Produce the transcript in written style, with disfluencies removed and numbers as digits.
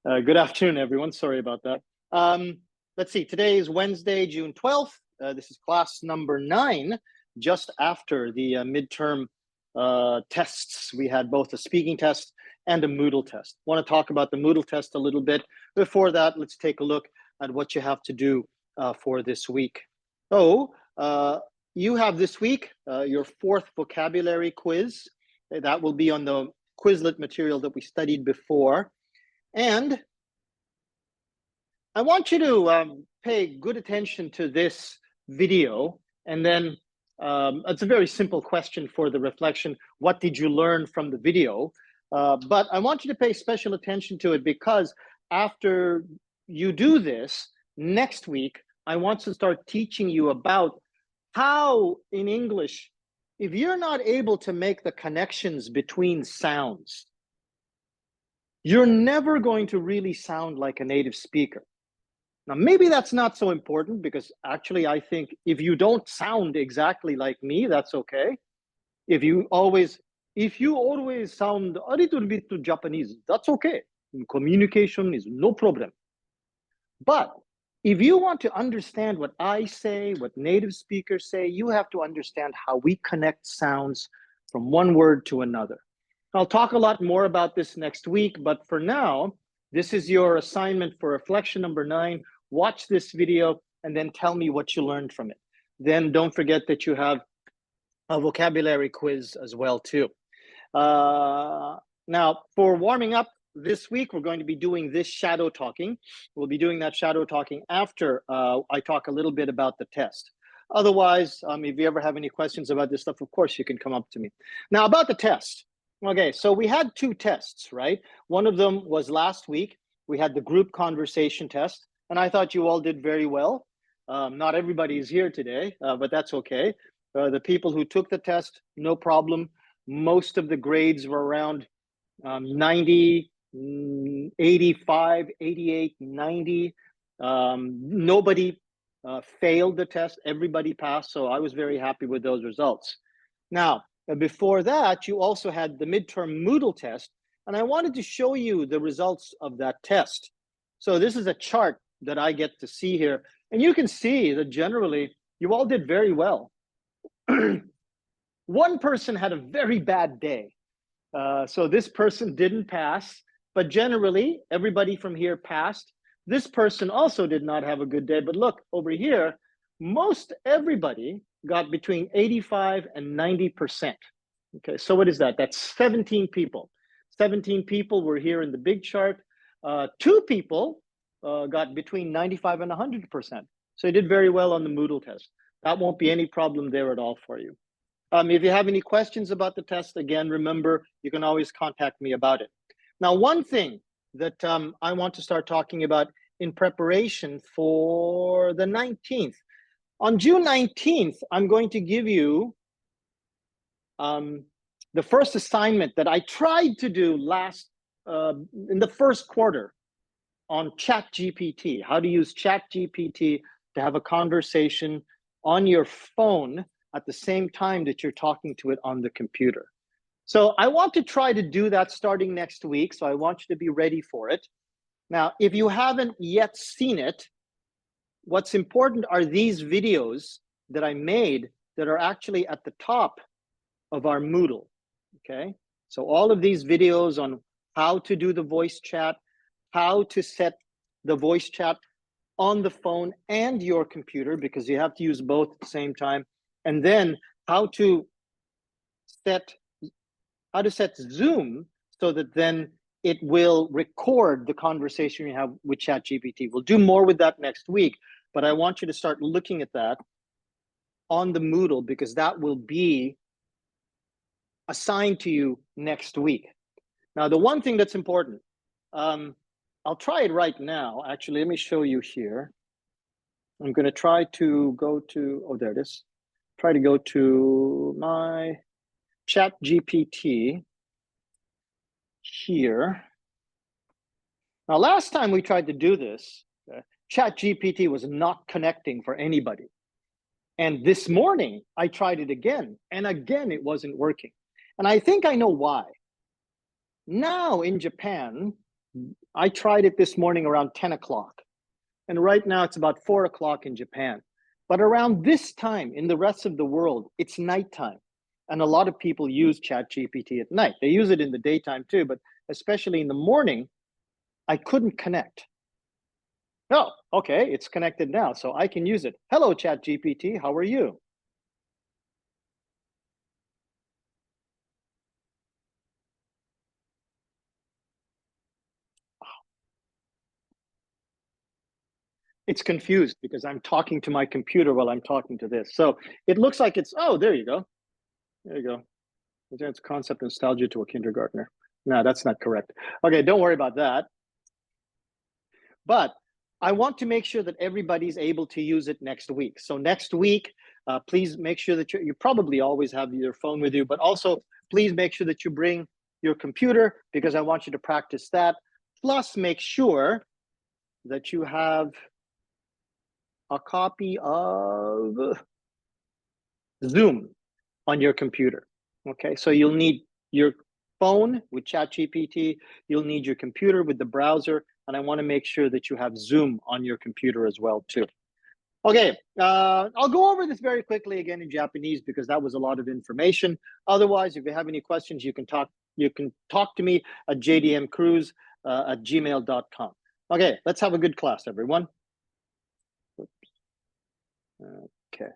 Good afternoon, everyone. Sorry about that. Um, let's see. Today is Wednesday, June 12th. This is class number 9, just after the midterm tests. We had both a speaking test and a Moodle test. Want to talk about the Moodle test a little bit. Before that, let's take a look at what you have to do for this week. So, you have this week your 4th vocabulary quiz. That will be on the Quizlet material that we studied before. And I want you to pay good attention to this video. And then it's a very simple question for the reflection. What did you learn from the video? But I want you to pay special attention to it because after you do this, next week, I want to start teaching you about how in English, if you're not able to make the connections between sounds, you're never going to really sound like a native speaker. Now, maybe that's not so important because actually I think if you don't sound exactly like me, that's okay. If you always sound a little bit to Japanese, that's okay. Communication is no problem. But if you want to understand what I say, what native speakers say, you have to understand how we connect sounds from one word to another. I'll talk a lot more about this next week, but for now, this is your assignment for reflection number 9. Watch this video and then tell me what you learned from it. Then don't forget that you have a vocabulary quiz as well too. Now, for warming up this week, we're going to be doing this shadow talking. We'll be doing that shadow talking after I talk a little bit about the test. Otherwise, if you ever have any questions about this stuff, of course, you can come up to me. Now, about the test. Okay, so we had 2 tests, right? One of them was last week. We had the group conversation test, and I thought you all did very well. Not everybody is here today, but that's okay. The people who took the test, no problem. Most of the grades were around 90, 85, 88, 90. Nobody failed the test. Everybody passed, so I was very happy with those results. Now, before that, you also had the midterm Moodle test, and I wanted to show you the results of that test. So this is a chart that I get to see here, and you can see that generally you all did very well. One person had a very bad day. So this person didn't pass, but generally everybody from here passed. This person also did not have a good day, but look over here, most everybody got between 85 and 90%. Okay, so what is that? That's 17 people. 17 people were here in the big chart. 2 people got between 95 and 100%. So you did very well on the Moodle test. That won't be any problem there at all for you. If you have any questions about the test, again, remember, you can always contact me about it. Now, one thing that I want to start talking about in preparation for the 19th. On June 19th, I'm going to give you the first assignment that I tried to do in the first quarter on ChatGPT, how to use ChatGPT to have a conversation on your phone at the same time that you're talking to it on the computer. So I want to try to do that starting next week. So I want you to be ready for it. Now, if you haven't yet seen it, what's important are these videos that I made that are actually at the top of our Moodle, okay? So all of these videos on how to do the voice chat, how to set the voice chat on the phone and your computer, because you have to use both at the same time, and then how to set Zoom so that then it will record the conversation you have with ChatGPT. We'll do more with that next week, but I want you to start looking at that on the Moodle because that will be assigned to you next week. Now, the one thing that's important, I'll try it right now. Actually, let me show you here. I'm going to try to go to, oh, there it is. Try to go to my ChatGPT here. Now, last time we tried to do this, ChatGPT was not connecting for anybody. And this morning, I tried it again, and again, it wasn't working. And I think I know why. Now in Japan, I tried it this morning around 10 o'clock. And right now it's about 4 o'clock in Japan. But around this time in the rest of the world, it's nighttime. And a lot of people use ChatGPT at night. They use it in the daytime too, but especially in the morning, I couldn't connect. Oh, okay, it's connected now, so I can use it. Hello, ChatGPT, how are you? It's confused because I'm talking to my computer while I'm talking to this. So it looks like it's, oh, there you go. There you go. It's concept nostalgia to a kindergartner. No, that's not correct. Okay, don't worry about that. But I want to make sure that everybody's able to use it next week. So next week, please make sure that you probably always have your phone with you, but also please make sure that you bring your computer because I want you to practice that. Plus, make sure that you have a copy of Zoom on your computer. Okay, so you'll need your phone with ChatGPT, you'll need your computer with the browser, and I want to make sure that you have Zoom on your computer as well too. Okay, I'll go over this very quickly again in Japanese because that was a lot of information. Otherwise, if you have any questions, you can talk to me at jdmcruz at gmail.com. Okay, let's have a good class, everyone. Okay.